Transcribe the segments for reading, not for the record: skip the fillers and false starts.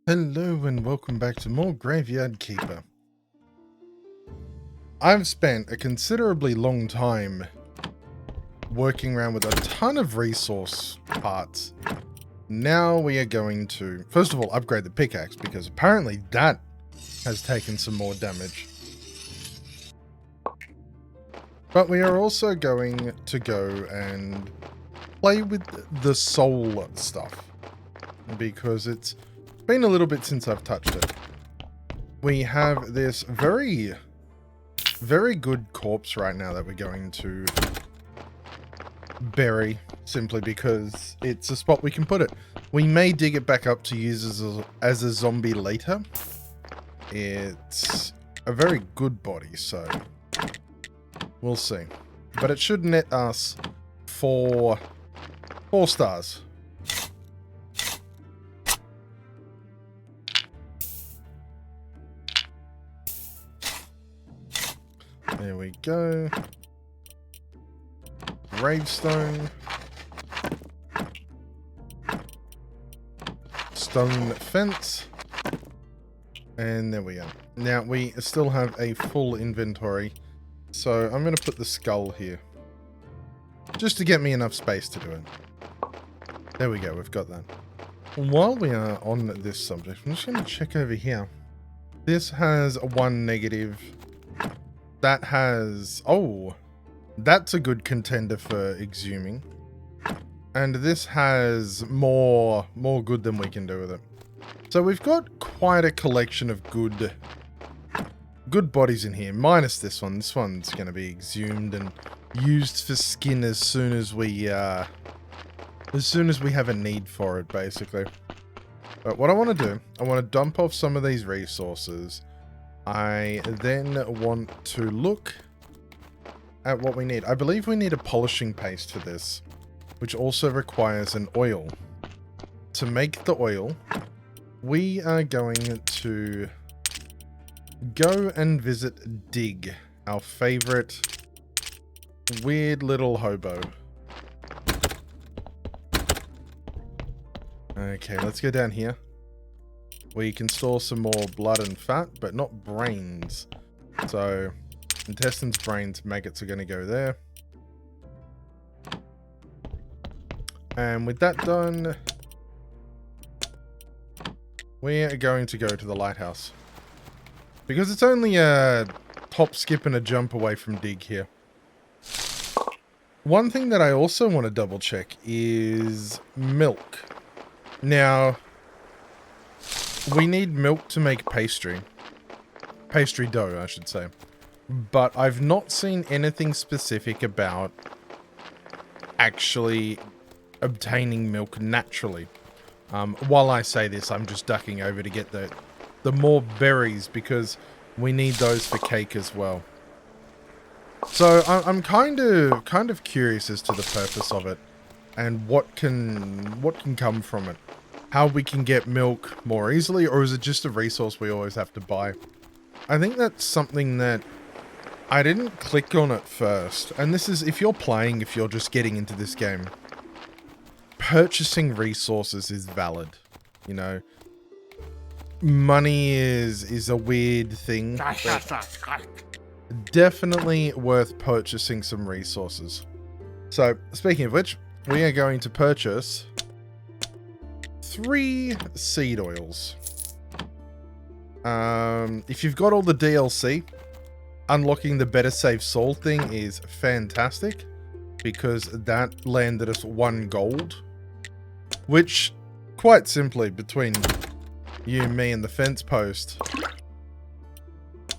Hello and welcome back to more Graveyard Keeper. I've spent a considerably long time working around with a ton of resource parts. Now we are going to, first of all, upgrade the pickaxe because apparently that has taken some more damage. But we are also going to go and play with the soul stuff because it's been a little bit since I've touched it. We have this very good corpse right now that we're going to bury simply because it's a spot we can put it. We may dig it back up to use as a zombie later. It's a very good body, so we'll see. But it should net us 4 stars. There we go. Gravestone. Stone fence. And there we go. Now we still have a full inventory. So I'm going to put the skull here. Just to get me enough space to do it. There we go, we've got that. While we are on this subject, I'm just going to check over here. This has 1 negative. That has... oh, that's a good contender for exhuming. And this has more good than we can do with it. So we've got quite a collection of good bodies in here, minus this one. This one's going to be exhumed and used for skin as soon as we have a need for it, basically. But what I want to do, I want to dump off some of these resources. I then want to look at what we need. I believe we need a polishing paste for this, which also requires an oil. To make the oil, we are going to go and visit Dig, our favorite weird little hobo. Okay, let's go down here. We can store some more blood and fat, but not brains. So, intestines, brains, maggots are going to go there. And with that done, we are going to go to the lighthouse. Because it's only a hop, skip, and a jump away from Dig here. One thing that I also want to double check is milk. Now, we need milk to make pastry. Pastry dough, I should say. But I've not seen anything specific about actually obtaining milk naturally. While I say this, I'm just ducking over to get the more berries because we need those for cake as well. So I'm kind of curious as to the purpose of it and what can come from it. How we can get milk more easily, or is it just a resource we always have to buy? I think that's something that I didn't click on at first. And this is, if you're just getting into this game, purchasing resources is valid. You know, money is a weird thing. Definitely worth purchasing some resources. So, speaking of which, we are going to purchase 3 seed oils. If you've got all the DLC, unlocking the Better Save Soul thing is fantastic because that landed us 1 gold, which, quite simply, between you, me, and the fence post,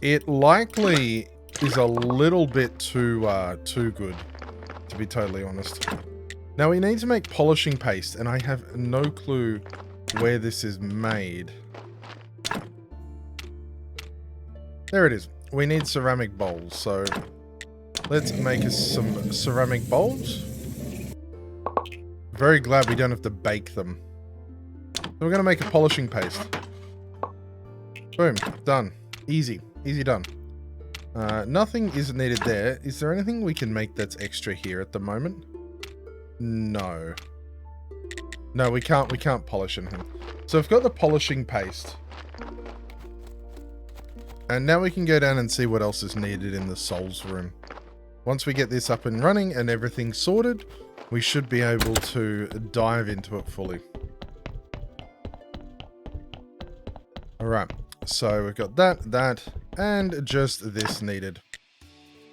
it likely is a little bit too good, to be totally honest. Now we need to make polishing paste, and I have no clue where this is made. There it is. We need ceramic bowls, so let's make us some ceramic bowls. Very glad we don't have to bake them. So we're going to make a polishing paste. Boom. Done. Easy. Easy done. Nothing is needed there. Is there anything we can make that's extra here at the moment? No. No, we can't polish anything. So I've got the polishing paste. And now we can go down and see what else is needed in the souls room. Once we get this up and running and everything sorted, we should be able to dive into it fully. Alright, so we've got that, and just this needed.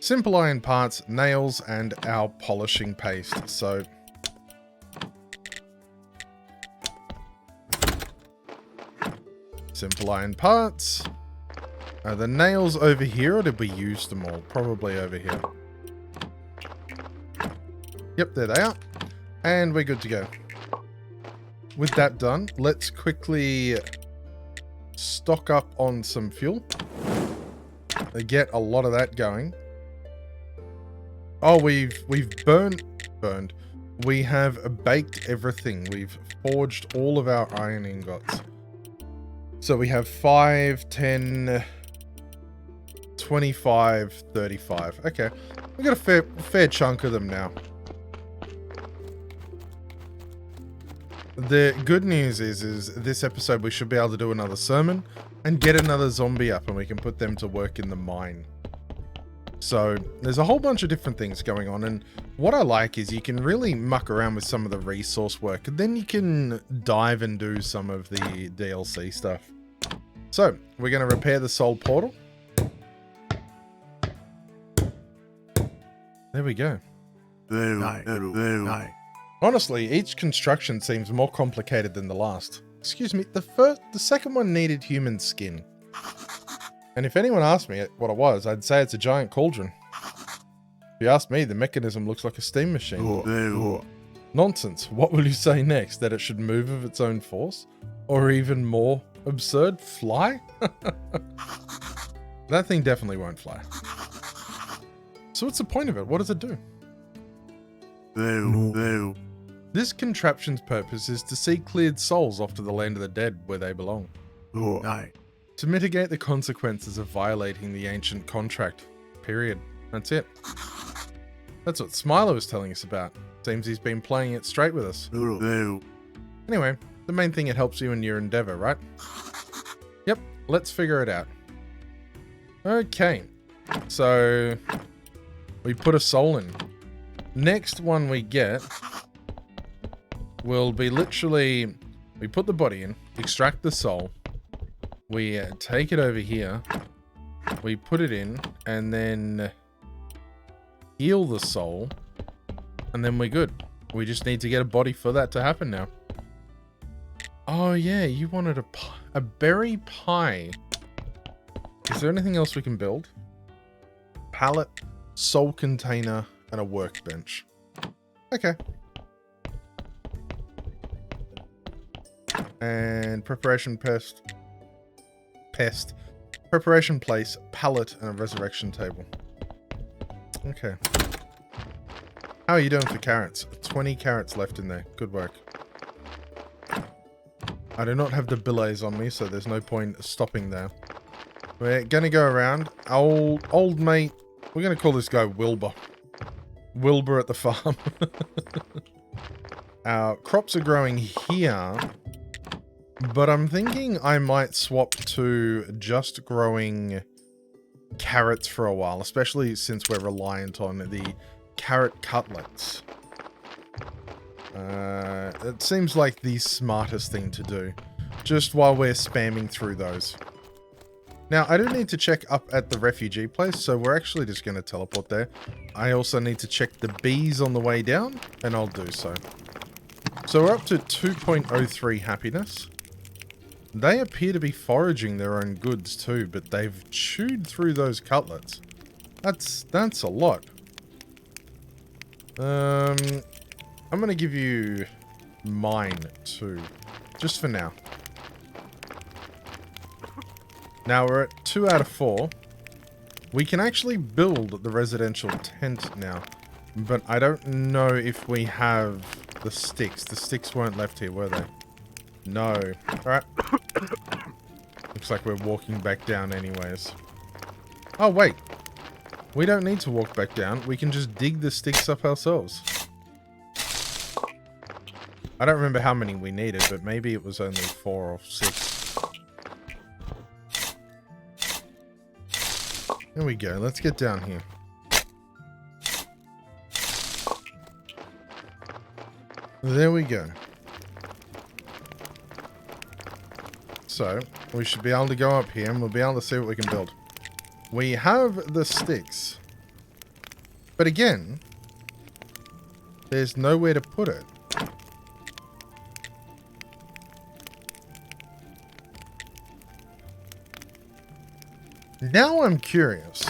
Simple iron parts, nails, and our polishing paste. So simple iron parts. Are the nails over here, or did we use them all? Probably over here. Yep, there they are. And we're good to go. With that done, let's quickly stock up on some fuel. Get a lot of that going. Oh, we've burned. We have baked everything. We've forged all of our iron ingots. So we have 5, 10, 25, 35. Okay, we got a fair chunk of them now. The good news is this episode we should be able to do another sermon and get another zombie up, and we can put them to work in the mine. So there's a whole bunch of different things going on, and what I like is you can really muck around with some of the resource work, and then you can dive and do some of the DLC stuff. So we're going to repair the soul portal. There we go. Honestly, each construction seems more complicated than the last. Excuse me, the second one needed human skin. And if anyone asked me what it was, I'd say it's a giant cauldron. If you ask me, the mechanism looks like a steam machine. Nonsense. What will you say next? That it should move of its own force? Or even more absurd, fly? That thing definitely won't fly. So what's the point of it? What does it do? This contraption's purpose is to see cleared souls off to the land of the dead where they belong. To mitigate the consequences of violating the ancient contract. Period. That's it. That's what Smiler was telling us about. Seems he's been playing it straight with us. Anyway, the main thing, it helps you in your endeavor, right? Yep, let's figure it out. Okay, so we put a soul in. Next one we get will be literally, we put the body in, extract the soul, we take it over here, we put it in, and then heal the soul, and then we're good. We just need to get a body for that to happen now. Oh yeah, you wanted a berry pie. Is there anything else we can build? Pallet, soul container, and a workbench. Okay. And preparation preparation place, pallet, and a resurrection table. Okay. How are you doing for carrots? 20 carrots left in there. Good work. I do not have the billets on me, so there's no point stopping there. We're gonna go around. Old mate, we're gonna call this guy Wilbur. Wilbur at the farm. Our crops are growing here, but I'm thinking I might swap to just growing carrots for a while, especially since we're reliant on the carrot cutlets. It seems like the smartest thing to do, just while we're spamming through those. Now, I do need to check up at the refugee place, so we're actually just going to teleport there. I also need to check the bees on the way down, and I'll do so. So we're up to 2.03 happiness. They appear to be foraging their own goods too, but they've chewed through those cutlets. That's a lot. I'm going to give you mine too, just for now. Now we're at 2 out of 4. We can actually build the residential tent now, but I don't know if we have the sticks. The sticks weren't left here, were they? No. Alright. Looks like we're walking back down anyways. Oh, wait. We don't need to walk back down. We can just dig the sticks up ourselves. I don't remember how many we needed, but maybe it was only 4 or 6. There we go. Let's get down here. There we go. So, we should be able to go up here and we'll be able to see what we can build. We have the sticks. But again, there's nowhere to put it. Now I'm curious.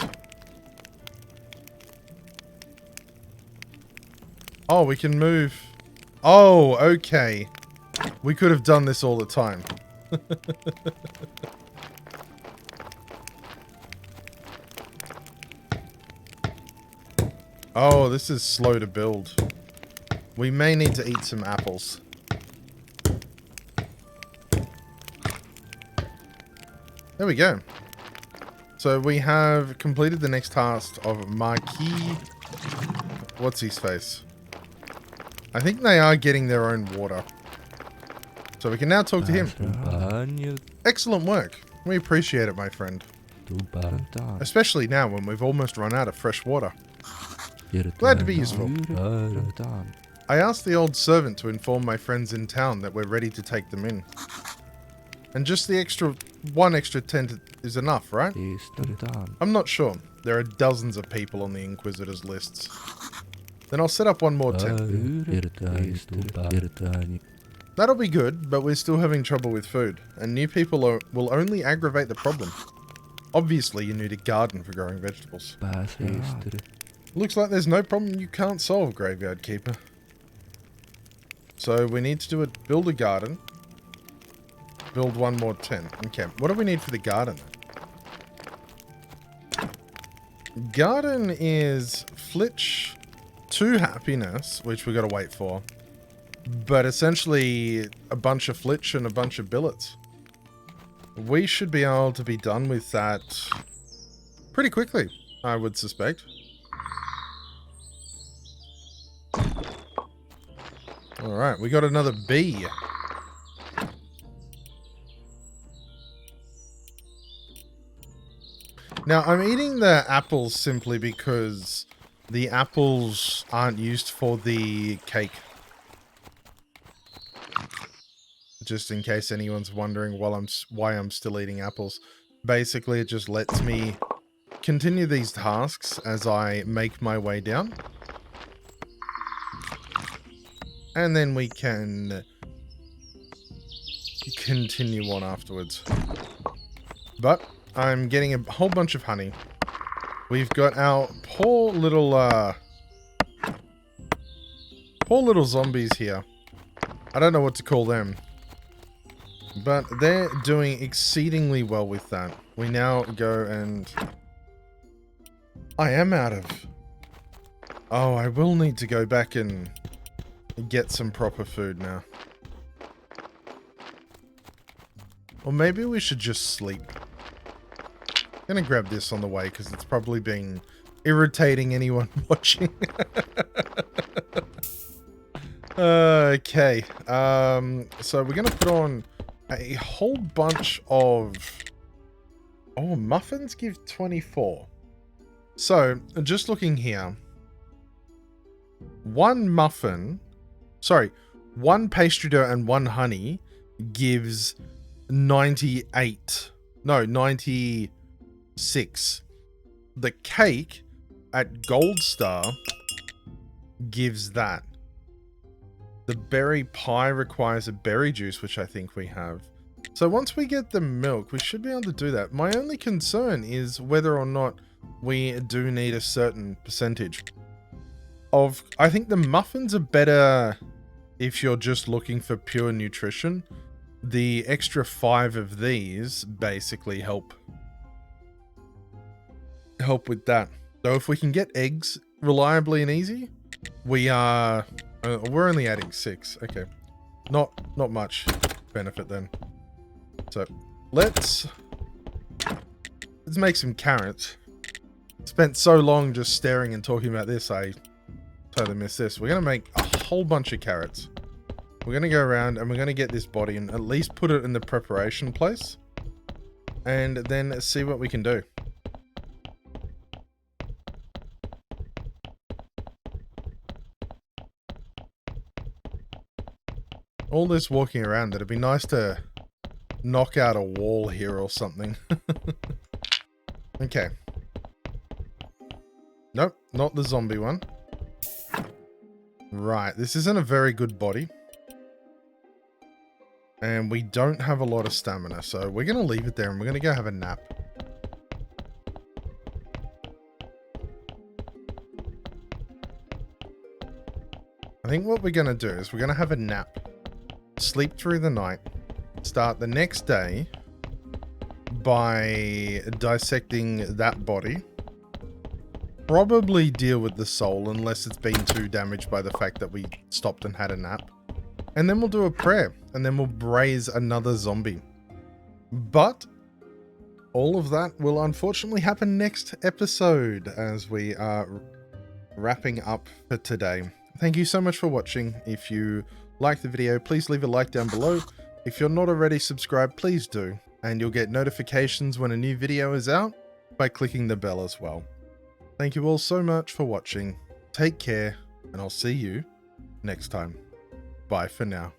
Oh, we can move. Oh, okay. We could have done this all the time. Oh, this is slow to build. We may need to eat some apples. There we go. So we have completed the next task of Marquis. What's his face? I think they are getting their own water. So we can now talk to him. Excellent work. We appreciate it, my friend. Especially now when we've almost run out of fresh water. Glad to be useful. I asked the old servant to inform my friends in town that we're ready to take them in. And just the one extra tent is enough, right? I'm not sure. There are dozens of people on the Inquisitor's lists. Then I'll set up one more tent. That'll be good, but we're still having trouble with food, and new people will only aggravate the problem. Obviously, you need a garden for growing vegetables. Looks like there's no problem you can't solve, Graveyard Keeper. So we need to build a garden. Build one more tent. Okay, what do we need for the garden? Garden is Flitch 2 happiness, which we gotta wait for. But essentially a bunch of Flitch and a bunch of billets. We should be able to be done with that pretty quickly, I would suspect. Alright, we got another bee. Now, I'm eating the apples simply because the apples aren't used for the cake. Just in case anyone's wondering why I'm still eating apples. Basically, it just lets me continue these tasks as I make my way down. And then we can continue on afterwards. But I'm getting a whole bunch of honey. We've got our poor little zombies here. I don't know what to call them. But they're doing exceedingly well with that. We now go and... I am out of... Oh, I will need to go back and get some proper food now. Or maybe we should just sleep. I'm gonna grab this on the way because it's probably been irritating anyone watching. Okay. So we're gonna put on a whole bunch of... Oh, muffins give 24. So, just looking here. One pastry dough and one honey gives 98. No, 96. The cake at Gold Star gives that. The berry pie requires a berry juice, which I think we have. So once we get the milk, we should be able to do that. My only concern is whether or not we do need a certain percentage of... I think the muffins are better if you're just looking for pure nutrition. The extra 5 of these basically help with that. So if we can get eggs reliably and easy, we are... we're only adding 6. Okay. Not much benefit then. So, let's make some carrots. Spent so long just staring and talking about this, I totally missed this. We're going to make a whole bunch of carrots. We're going to go around and we're going to get this body and at least put it in the preparation place. And then see what we can do. All this walking around, it'd be nice to knock out a wall here or something. Okay. Nope, not the zombie one. Right, this isn't a very good body. And we don't have a lot of stamina, so we're going to leave it there and we're going to go have a nap. I think what we're going to do is we're going to have a nap, sleep through the night, start the next day by dissecting that body. Probably deal with the soul unless it's been too damaged by the fact that we stopped and had a nap. And then we'll do a prayer, and then we'll braise another zombie. But all of that will unfortunately happen next episode as we are wrapping up for today. Thank you so much for watching. If you like the video, please leave a like down below. If you're not already subscribed, please do. And you'll get notifications when a new video is out by clicking the bell as well. Thank you all so much for watching. Take care, and I'll see you next time. Bye for now.